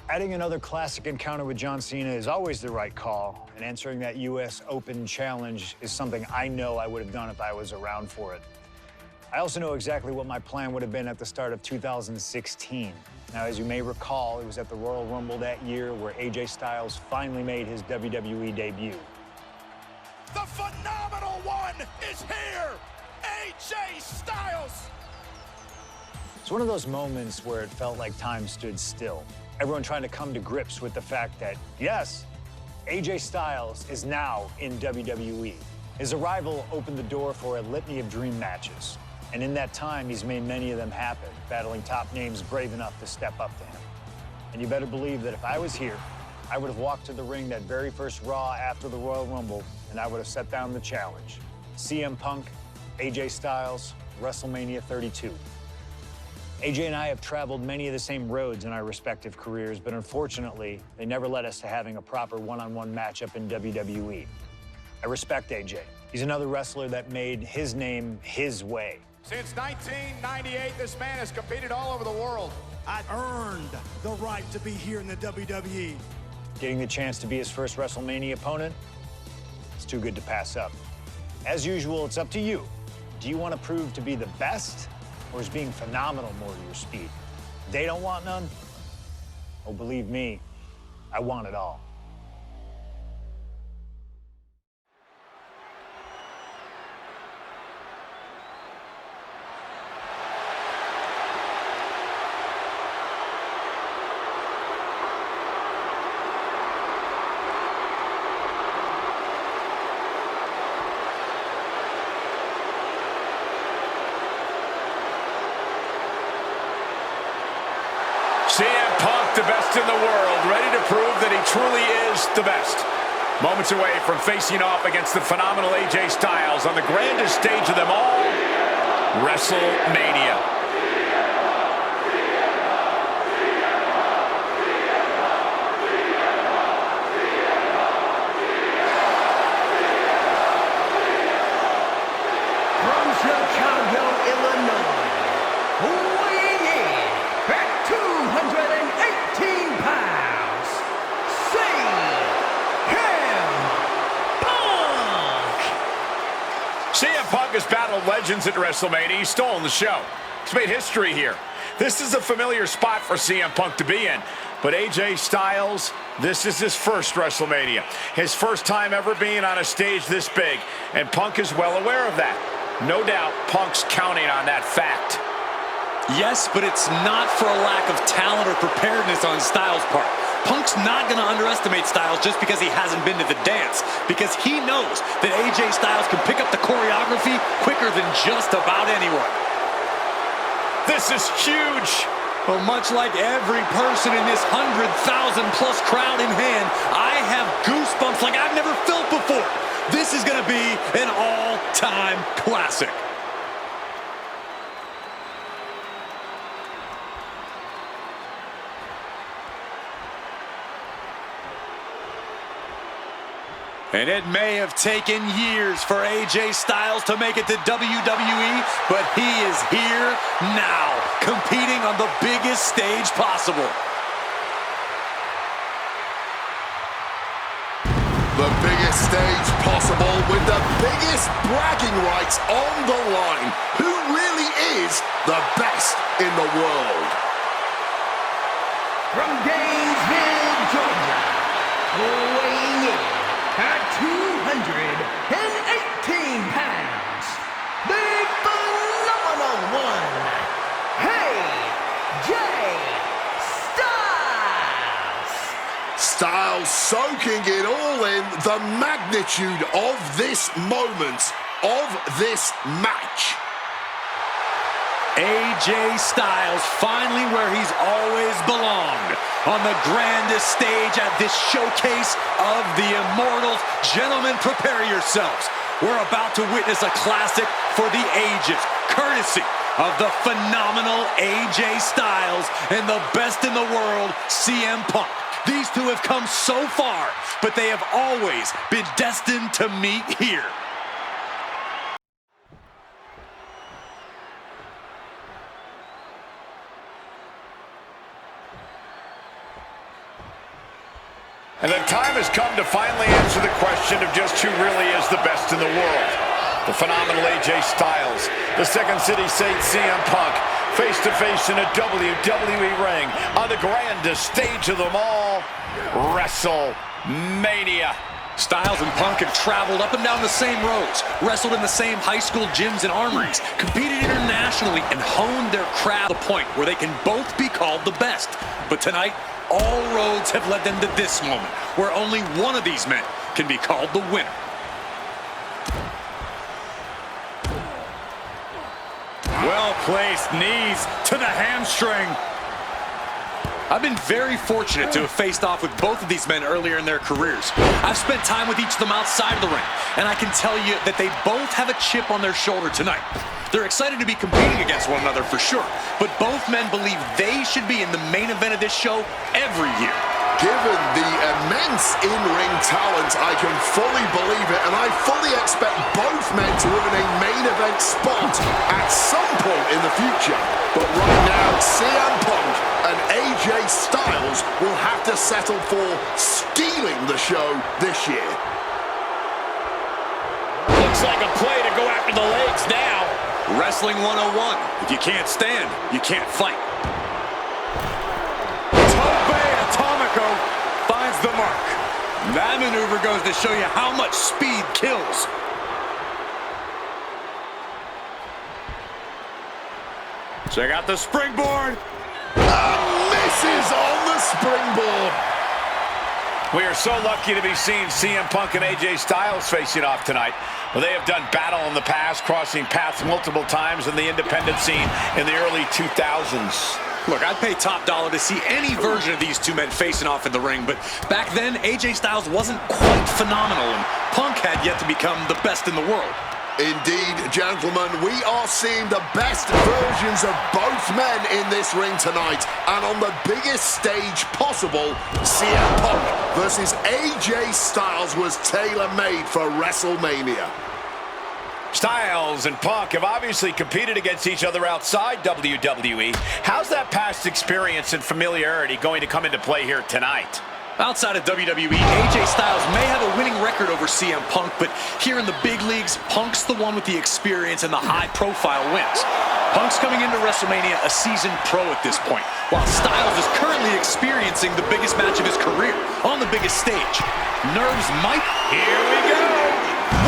Adding another classic encounter with John Cena is always the right call, and answering that U.S. Open challenge is something I know I would have done if I was around for it. I also know exactly what my plan would have been at the start of 2016. Now, as you may recall, it was at the Royal Rumble that year where AJ Styles finally made his WWE debut. The phenomenal one is here! AJ Styles! It's one of those moments where it felt like time stood still. Everyone trying to come to grips with the fact that, yes, AJ Styles is now in WWE. His arrival opened the door for a litany of dream matches. And in that time, he's made many of them happen, battling top names brave enough to step up to him. And you better believe that if I was here, I would have walked to the ring that very first Raw after the Royal Rumble, and I would have set down the challenge. CM Punk, AJ Styles, WrestleMania 32. AJ and I have traveled many of the same roads in our respective careers, but unfortunately, they never led us to having a proper one-on-one matchup in WWE. I respect AJ. He's another wrestler that made his name his way. Since 1998, this man has competed all over the world. I earned the right to be here in the WWE. Getting the chance to be his first WrestleMania opponent, it's too good to pass up. As usual, it's up to you. Do you want to prove to be the best, or is being phenomenal more to your speed? They don't want none? Oh, believe me, I want it all. CM Punk, the best in the world, ready to prove that he truly is the best. Moments away from facing off against the phenomenal AJ Styles on the grandest stage of them all, WrestleMania. From Chicago, Illinois, weighing in at 218 pounds, CM Punk has battled legends at WrestleMania. He's stolen the show. He's made history here. This is a familiar spot for CM Punk to be in. But AJ Styles, this is his first WrestleMania. His first time ever being on a stage this big. And Punk is well aware of that. No doubt Punk's counting on that fact. Yes, but it's not for a lack of talent or preparedness on Styles' part. Punk's not going to underestimate Styles just because he hasn't been to the dance, because he knows that AJ Styles can pick up the choreography quicker than just about anyone. This is huge. Well, much like every person in this 100,000-plus crowd in hand, I have goosebumps like I've never felt before. This is going to be an all-time classic. And it may have taken years for AJ Styles to make it to WWE, but he is here now, competing on the biggest stage possible. The biggest stage possible with the biggest bragging rights on the line. Who really is the best in the world? From Gainesville, Georgia, weighing in at 218 pounds, the phenomenal one, AJ Styles. Styles soaking it all in, the magnitude of this moment, of this match. AJ Styles finally where he's always belonged, on the grandest stage at this showcase of the Immortals. Gentlemen, prepare yourselves. We're about to witness a classic for the ages, courtesy of the phenomenal AJ Styles and the best in the world, CM Punk. These two have come so far, but they have always been destined to meet here. And the time has come to finally answer the question of just who really is the best in the world. The phenomenal AJ Styles, the Second City Saint CM Punk, face-to-face in a WWE ring on the grandest stage of them all, WrestleMania. Styles and Punk have traveled up and down the same roads, wrestled in the same high school gyms and armories, competed internationally, and honed their craft to the point where they can both be called the best. But tonight, all roads have led them to this moment, where only one of these men can be called the winner. Well-placed knees to the hamstring. I've been very fortunate to have faced off with both of these men earlier in their careers. I've spent time with each of them outside of the ring, and I can tell you that they both have a chip on their shoulder tonight. They're excited to be competing against one another for sure, but both men believe they should be in the main event of this show every year. Given the immense in-ring talent, I can fully believe it, and I fully expect both men to earn a main event spot at some point in the future. But right now, CM Punk and AJ Styles will have to settle for stealing the show this year. Looks like a play to go after the legs now. Wrestling 101. If you can't stand, you can't fight. Finds the mark. That maneuver goes to show you how much speed kills. Check out the springboard. Misses on the springboard. We are so lucky to be seeing CM Punk and AJ Styles facing off tonight. Well, they have done battle in the past, crossing paths multiple times in the independent scene in the early 2000s. Look, I'd pay top dollar to see any version of these two men facing off in the ring, but back then, AJ Styles wasn't quite phenomenal, and Punk had yet to become the best in the world. Indeed, gentlemen, we are seeing the best versions of both men in this ring tonight, and on the biggest stage possible, CM Punk versus AJ Styles was tailor-made for WrestleMania. Styles and Punk have obviously competed against each other outside WWE. How's that past experience and familiarity going to come into play here tonight? Outside of WWE, AJ Styles may have a winning record over CM Punk, but here in the big leagues, Punk's the one with the experience and the high-profile wins. Punk's coming into WrestleMania a seasoned pro at this point, while Styles is currently experiencing the biggest match of his career on the biggest stage. Nerves might... Here we go!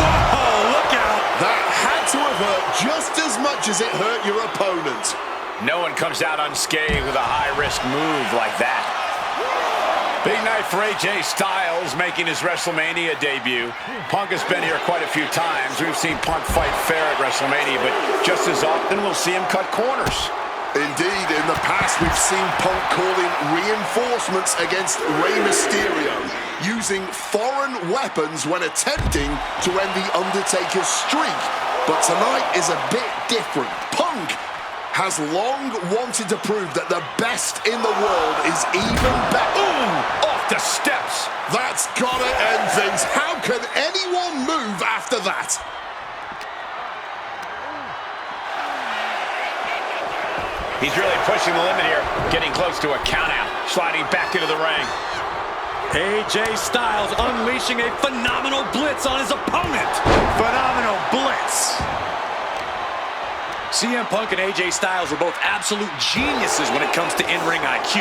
Whoa, look out! That had to have hurt just as much as it hurt your opponent. No one comes out unscathed with a high-risk move like that. Big night for AJ Styles making his WrestleMania debut. Punk has been here quite a few times. We've seen Punk fight fair at WrestleMania, but just as often we'll see him cut corners. Indeed, in the past we've seen Punk calling reinforcements against Rey Mysterio, using foreign weapons when attempting to end the Undertaker's streak. But tonight is a bit different. Punk has long wanted to prove that the best in the world is even better. Ooh, off the steps. That's gotta end things. How can anyone move after that? He's really pushing the limit here, getting close to a countout, sliding back into the ring. AJ Styles unleashing a phenomenal blitz on his opponent. Phenomenal blitz. CM Punk and AJ Styles are both absolute geniuses when it comes to in-ring IQ.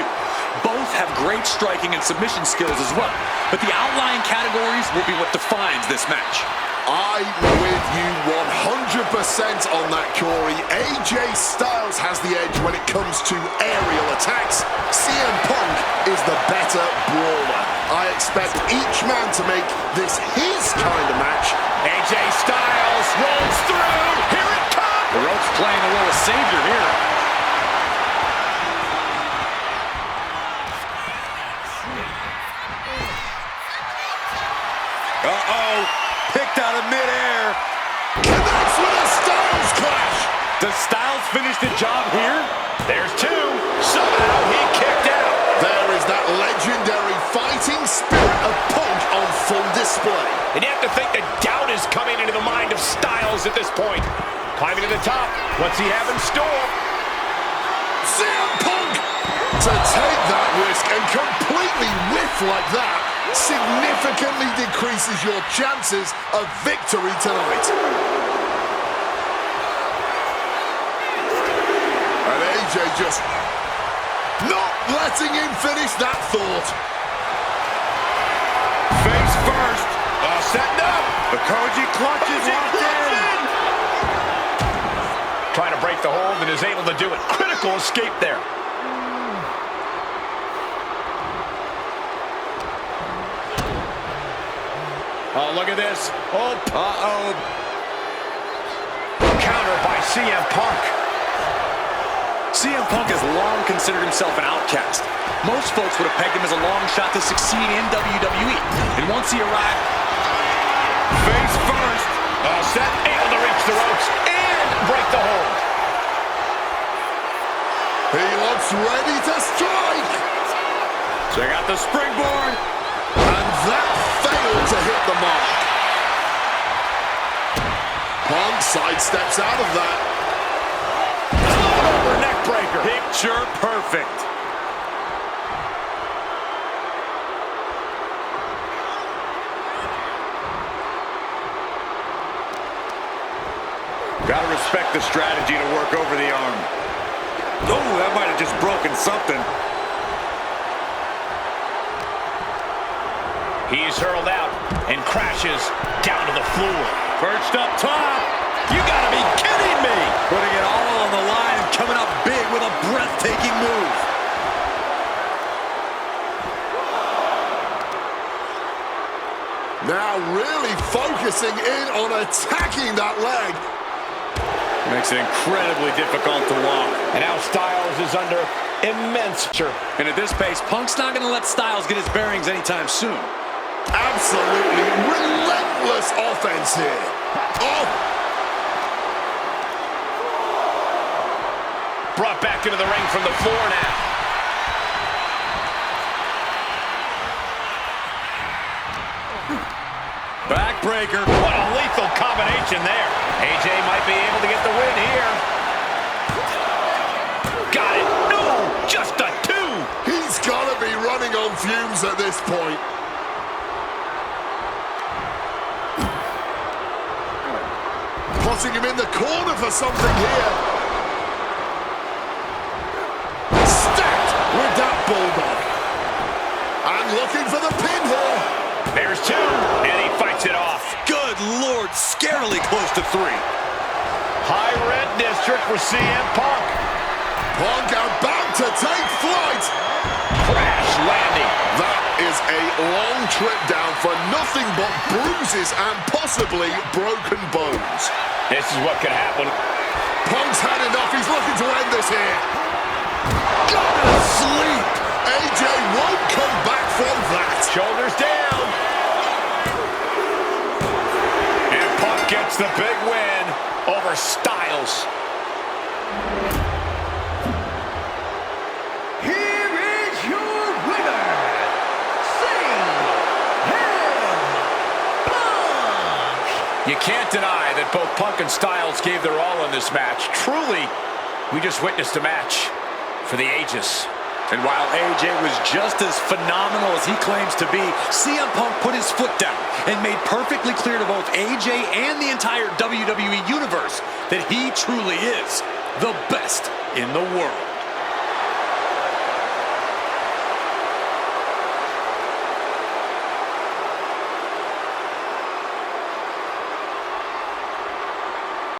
Both have great striking and submission skills as well, but the outlying categories will be what defines this match. I'm with you 100% on that, Corey. AJ Styles has the edge when it comes to aerial attacks. CM Punk is the better brawler. I expect each man to make this his kind of match. AJ Styles rolls through. Here it comes. The rope's playing a role of savior here. Uh-oh. Picked out of midair. Connects with a Styles clash. Does Styles finish the job here? There's two. Somehow he kicked out. There is that legendary fighting spirit of Punk on full display. And you have to think that doubt is coming into the mind of Styles at this point. Climbing to the top. What's he have in store? CM Punk to take that risk and completely whiff like that. significantly decreases your chances of victory tonight. And AJ just not letting him finish that thought. Face first. Setting up. The Koji clutches locked in. Trying to break the hold and is able to do it. Critical escape there. Oh, look at this. Oh, uh-oh. Counter by CM Punk. CM Punk has long considered himself an outcast. Most folks would have pegged him as a long shot to succeed in WWE. And once he arrived, face first. Set, able to reach the ropes and break the hold. He looks ready to strike. check out the springboard. And that failed to hit the mark. Punk sidesteps out of that. Over neck breaker. Picture perfect. Gotta respect the strategy to work over the arm. Oh, that might have just broken something. He's hurled out and crashes down to the floor. Perched up top. You gotta be kidding me. Putting it all on the line and coming up big with a breathtaking move. Now really focusing in on attacking that leg. Makes it incredibly difficult to walk. And now Styles is under immense pressure. And at this pace, Punk's not going to let Styles get his bearings anytime soon. Absolutely relentless offense here. Oh! Brought back into the ring from the floor now. Backbreaker. What a lethal combination there. AJ might be able to get the win here. Got it. No, just a 2. He's got to be running on fumes at this point. Putting him in the corner for something here. Stacked with that bulldog. And looking for the pin here. There's 2, and he fights it off. Good Lord, scarily close to 3. High red district for CM Punk. Punk about to take flight. Crash landing. That is a long trip down for nothing but bruises and possibly broken bones. This is what could happen. Punk's had enough. He's looking to end this here. Got to sleep. AJ won't come back from that. Shoulders down. And Punk gets the big win over Styles. Here is your winner, CM Punk. You can't deny that both Punk and Styles gave their all in this match. Truly, we just witnessed a match for the ages. And while AJ was just as phenomenal as he claims to be, CM Punk put his foot down and made perfectly clear to both AJ and the entire WWE Universe that he truly is the best in the world.